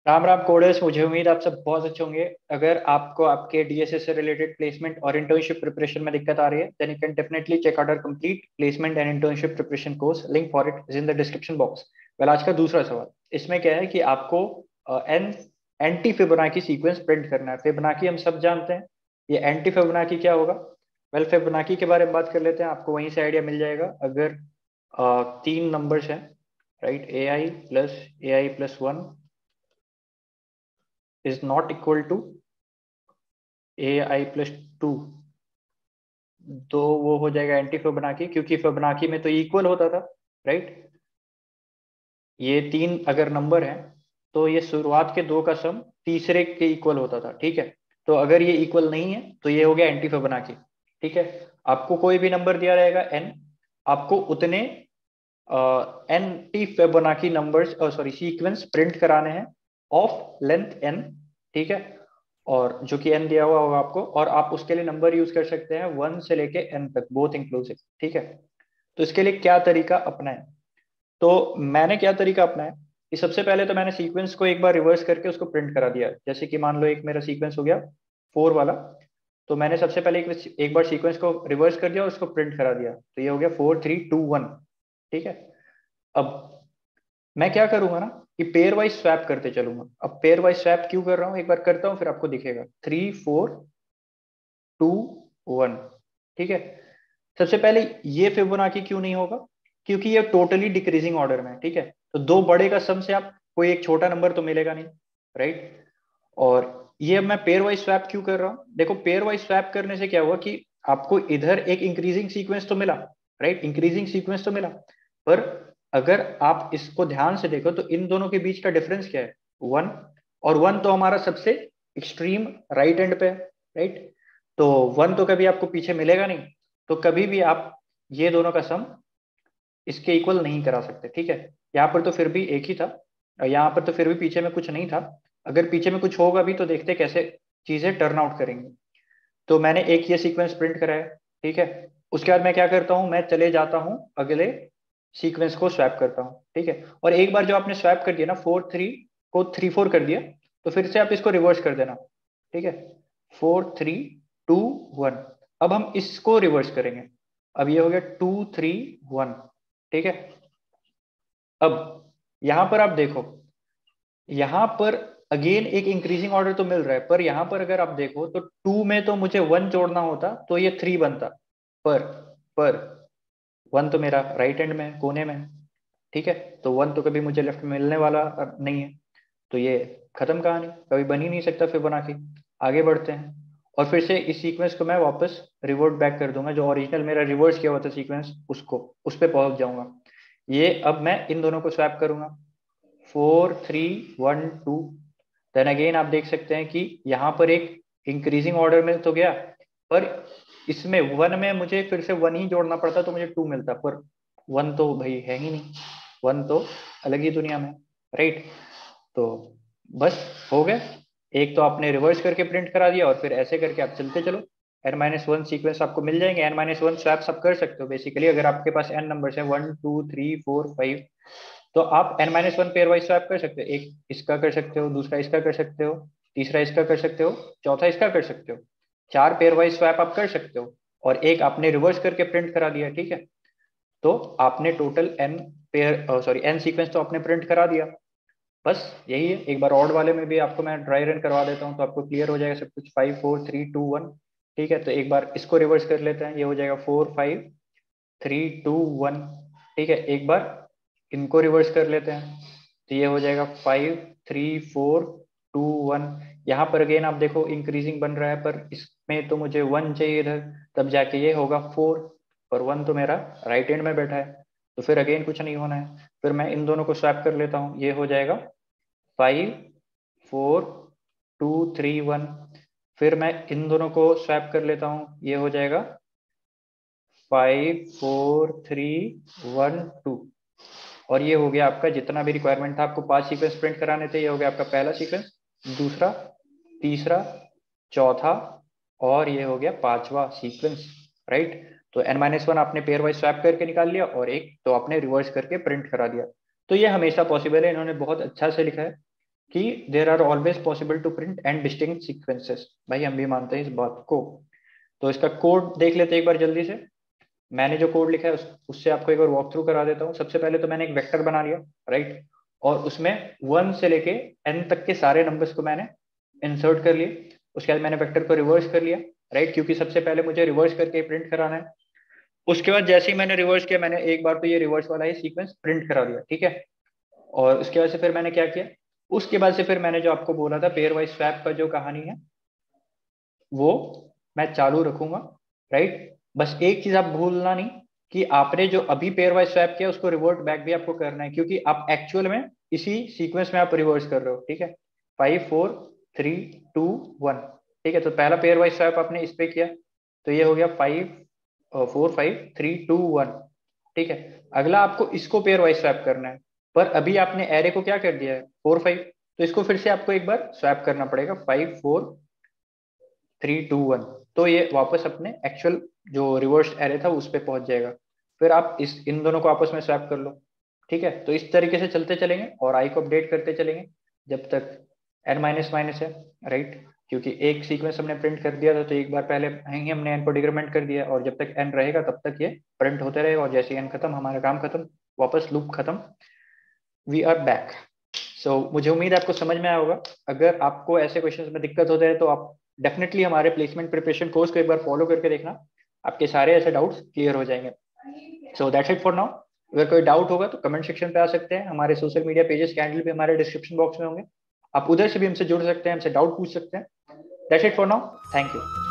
Ram Ram coders, मुझे उम्मीद आप सब बहुत अच्छे होंगे। अगर आपको आपके डीएसए से रिलेटेड प्लेसमेंट और इंटर्नशिप प्रिपरेशन में दिक्कत आ रही है, then you can definitely check out our complete placement and internship preparation course. Link for it is in the description box. Well, आज का दूसरा सवाल इसमें क्या है कि आपको an anti Fibonacci sequence print करना है। फिबोनाची हम सब जानते हैं, ये एंटी फिबोनाची क्या होगा? वेल, फिबोनाची के बारे में बात कर लेते हैं, आपको वहीं से आइडिया मिल जाएगा। अगर तीन नंबर्स हैं, right, A I plus one is not equal to ai plus 2, तो वो हो जाएगा एंटी फिबोनाची, क्योंकि फिबोनाची में तो इक्वल होता था, राइट। ये तीन अगर नंबर है तो ये शुरुआत के दो का सम तीसरे के इक्वल होता था, ठीक है। तो अगर ये इक्वल नहीं है तो ये हो गया एंटी फिबोनाची, ठीक है। आपको कोई भी नंबर दिया रहेगा एन, आपको उतने anti Fibonacci numbers sorry sequence print कराने हैं ऑफ लेंथ एन, ठीक है। और जो कि एन दिया हुआ होगा आपको, और आप उसके लिए नंबर यूज कर सकते हैं वन से लेके एन तक, बोथ इंक्लूसिव, ठीक है। तो इसके लिए क्या तरीका अपनाएं? तो मैंने क्या तरीका अपनाया कि सबसे पहले तो मैंने सीक्वेंस को एक बार रिवर्स करके उसको प्रिंट करा दिया। जैसे कि मान लो एक मेरा सीक्वेंस हो गया फोर वाला, तो मैंने सबसे पहले एक बार सीक्वेंस को रिवर्स कर दिया और उसको प्रिंट करा दिया, तो ये हो गया 4 3 2 1, ठीक है। अब मैं क्या करूंगा ना कि पेयर वाइज स्वैप करते चलूंगा। अब पेयर वाइज स्वैप क्यों कर रहा हूँ, एक बार करता हूँ फिर आपको दिखेगा। 3 4 2 1, ठीक है। सबसे पहले ये फिबोनाची क्यों नहीं होगा? क्योंकि ये टोटली डिक्रीजिंग ऑर्डर में है, ठीक है। तो दो बड़े का सम से आप कोई एक छोटा नंबर तो मिलेगा नहीं, राइट। और ये अब मैं पेयर वाइज स्वैप क्यों कर रहा हूँ? देखो, पेयर वाइज स्वैप करने से क्या हुआ कि आपको इधर एक इंक्रीजिंग सीक्वेंस तो मिला, राइट, इंक्रीजिंग सीक्वेंस तो मिला। पर अगर आप इसको ध्यान से देखो तो इन दोनों के बीच का डिफरेंस क्या है? वन। और वन तो हमारा सबसे एक्सट्रीम राइट एंड पे है, राइट। तो वन तो कभी आपको पीछे मिलेगा नहीं, तो कभी भी आप ये दोनों का सम इसके इक्वल नहीं करा सकते, ठीक है। यहाँ पर तो फिर भी एक ही था, और यहाँ पर तो फिर भी पीछे में कुछ नहीं था। अगर पीछे में कुछ होगा भी तो देखते कैसे चीजें टर्न आउट करेंगी। तो मैंने एक ये सीक्वेंस प्रिंट कराया, ठीक है। उसके बाद मैं क्या करता हूँ, मैं चले जाता हूँ अगले सीक्वेंस को स्वैप करता हूँ, ठीक है। और एक बार जो आपने स्वैप कर दिया ना, 4 3 को 3 4 कर दिया, तो फिर से आप इसको रिवर्स कर देना, ठीक है। 4 3 2 1, अब हम इसको रिवर्स करेंगे। अब ये हो गया 2 3 1, ठीक है। अब यहां पर आप देखो, यहां पर अगेन एक इंक्रीजिंग ऑर्डर तो मिल रहा है, पर यहां पर अगर आप देखो तो टू में तो मुझे वन जोड़ना होता तो ये थ्री बनता। पर पर वन तो मेरा राइट हैंड में है, कोने में है, ठीक है। तो वन तो कभी मुझे लेफ्ट में मिलने वाला नहीं है, तो ये खत्म कहानी, कभी बन ही नहीं सकता फिबोनाची। आगे बढ़ते हैं, और फिर से इस सीक्वेंस को मैं वापस रिवर्ट बैक कर दूंगा, जो ओरिजिनल मेरा रिवर्स किया हुआ था सीक्वेंस, उसको उस पर पहुंच जाऊंगा। ये अब मैं इन दोनों को स्वैप करूंगा, 4 3 1 2। देन अगेन आप देख सकते हैं कि यहाँ पर एक इंक्रीजिंग ऑर्डर में तो गया, पर इसमें वन में मुझे फिर से वन ही जोड़ना पड़ता तो मुझे टू मिलता, पर वन तो भाई है ही नहीं, वन तो अलग ही दुनिया में, राइट। तो बस हो गया, एक तो आपने रिवर्स करके प्रिंट करा दिया, और फिर ऐसे करके आप चलते चलो, n-1 सीक्वेंस आपको मिल जाएंगे। n-1 स्वैप्स आप कर सकते हो बेसिकली, अगर आपके पास n नंबर है 1 2 3 4 5, तो आप n-1 पेयर वाइज स्वैप कर सकते हो। एक इसका कर सकते हो, दूसरा इसका कर सकते हो, तीसरा इसका कर सकते हो, चौथा इसका कर सकते हो। चार पेयर वाइज स्वैप आप कर सकते हो, और एक आपने रिवर्स करके प्रिंट करा दिया, ठीक है। तो आपने टोटल एन सीक्वेंस तो आपने प्रिंट करा दिया। बस यही है। एक बार ऑड वाले में भी आपको मैं ड्राई रन करवा देता हूँ, तो आपको क्लियर हो जाएगा सब कुछ। 5 4 3 2 1, ठीक है। तो एक बार इसको रिवर्स कर लेते हैं, ये हो जाएगा 4 5 3 2 1, ठीक है। एक बार इनको रिवर्स कर लेते हैं, तो ये हो जाएगा 5 3 4 2 1। यहाँ पर अगेन आप देखो इंक्रीजिंग बन रहा है, पर इसमें तो मुझे वन चाहिए इधर, तब जाके ये होगा 4, पर वन तो मेरा राइट हैंड में बैठा है, तो फिर अगेन कुछ नहीं होना है। फिर मैं इन दोनों को स्वैप कर लेता हूँ, ये हो जाएगा 5 4 2 3 1। फिर मैं इन दोनों को स्वैप कर लेता हूँ, ये हो जाएगा 5 4 3 1 2। और ये हो गया आपका जितना भी रिक्वायरमेंट था, आपको 5 सीक्वेंस प्रिंट कराने थे, ये हो गया आपका पहला सीक्वेंस, दूसरा, तीसरा, चौथा, और ये हो गया पांचवा सीक्वेंस, राइट। तो n-1 आपने पेयर वाइज स्वैप करके निकाल लिया, और एक तो आपने रिवर्स करके प्रिंट करा दिया। तो ये हमेशा पॉसिबल है, इन्होंने बहुत अच्छा से लिखा है। कि there are always possible to print and distinct sequences. भाई हम भी मानते हैं इस बात को। तो इसका कोड देख लेते हैं एक बार जल्दी से। मैंने जो कोड लिखा है उससे आपको एक बार वॉक थ्रू करा देता हूँ। सबसे पहले तो मैंने एक वेक्टर बना लिया, राइट, और उसमें 1 से लेके n तक के सारे नंबर्स को मैंने इंसर्ट कर लिए। उसके बाद मैंने वेक्टर को रिवर्स कर लिया, राइट, क्योंकि सबसे पहले मुझे रिवर्स करके प्रिंट कराना है। उसके बाद जैसे ही मैंने रिवर्स किया, मैंने एक बार तो ये रिवर्स वाला ही सीक्वेंस प्रिंट करा दिया, ठीक है। और उसके बाद से फिर मैंने क्या किया, उसके बाद से फिर मैंने जो आपको बोला था पेयर वाइज स्वैप का जो कहानी है वो मैं चालू रखूंगा, राइट। बस एक चीज आप भूलना नहीं कि आपने जो अभी पेयर वाइज स्वैप किया उसको रिवर्ट बैक भी आपको करना है, क्योंकि आप एक्चुअल में इसी सीक्वेंस में आप रिवर्स कर रहे हो, ठीक है। 5 4 3 2 1, ठीक है। तो पहला पेयर वाइज स्वैप आपने इस पे किया, तो ये हो गया 5 4 5 3 2 1, ठीक है। अगला आपको इसको पेयर वाइज स्वैप करना है, पर अभी आपने एरे को क्या कर दिया है 4 5, तो इसको फिर से आपको एक बार स्वैप करना पड़ेगा 5 4 3 2 1। तो ये वापस अपने एक्चुअल जो रिवर्स एरे था उस पर पहुंच जाएगा। फिर आप इन दोनों को आपस में स्वैप कर लो, ठीक है। तो इस तरीके से चलते चलेंगे और आई को अपडेट करते चलेंगे जब तक n माइनस माइनस है, राइट। क्योंकि एक सीक्वेंस हमने प्रिंट कर दिया था तो एक बार पहले ही हमने n को डिक्रीमेंट कर दिया, और जब तक n रहेगा तब तक ये प्रिंट होते रहेगा, और जैसे n खत्म हमारा काम खत्म, वापस लूप खत्म, वी आर बैक। सो मुझे उम्मीद है आपको समझ में आया होगा। अगर आपको ऐसे क्वेश्चंस में दिक्कत होते हैं तो आप डेफिनेटली हमारे प्लेसमेंट प्रिपरेशन कोर्स को एक बार फॉलो करके देखना, आपके सारे ऐसे डाउट्स क्लियर हो जाएंगे। So that's it for now. अगर कोई डाउट होगा तो कमेंट सेक्शन पे आ सकते हैं, हमारे सोशल मीडिया पेजेस के हैंडल भी हमारे डिस्क्रिप्शन बॉक्स में होंगे, आप उधर से भी हमसे जुड़ सकते हैं, हमसे डाउट पूछ सकते हैं। That's it for now, thank you.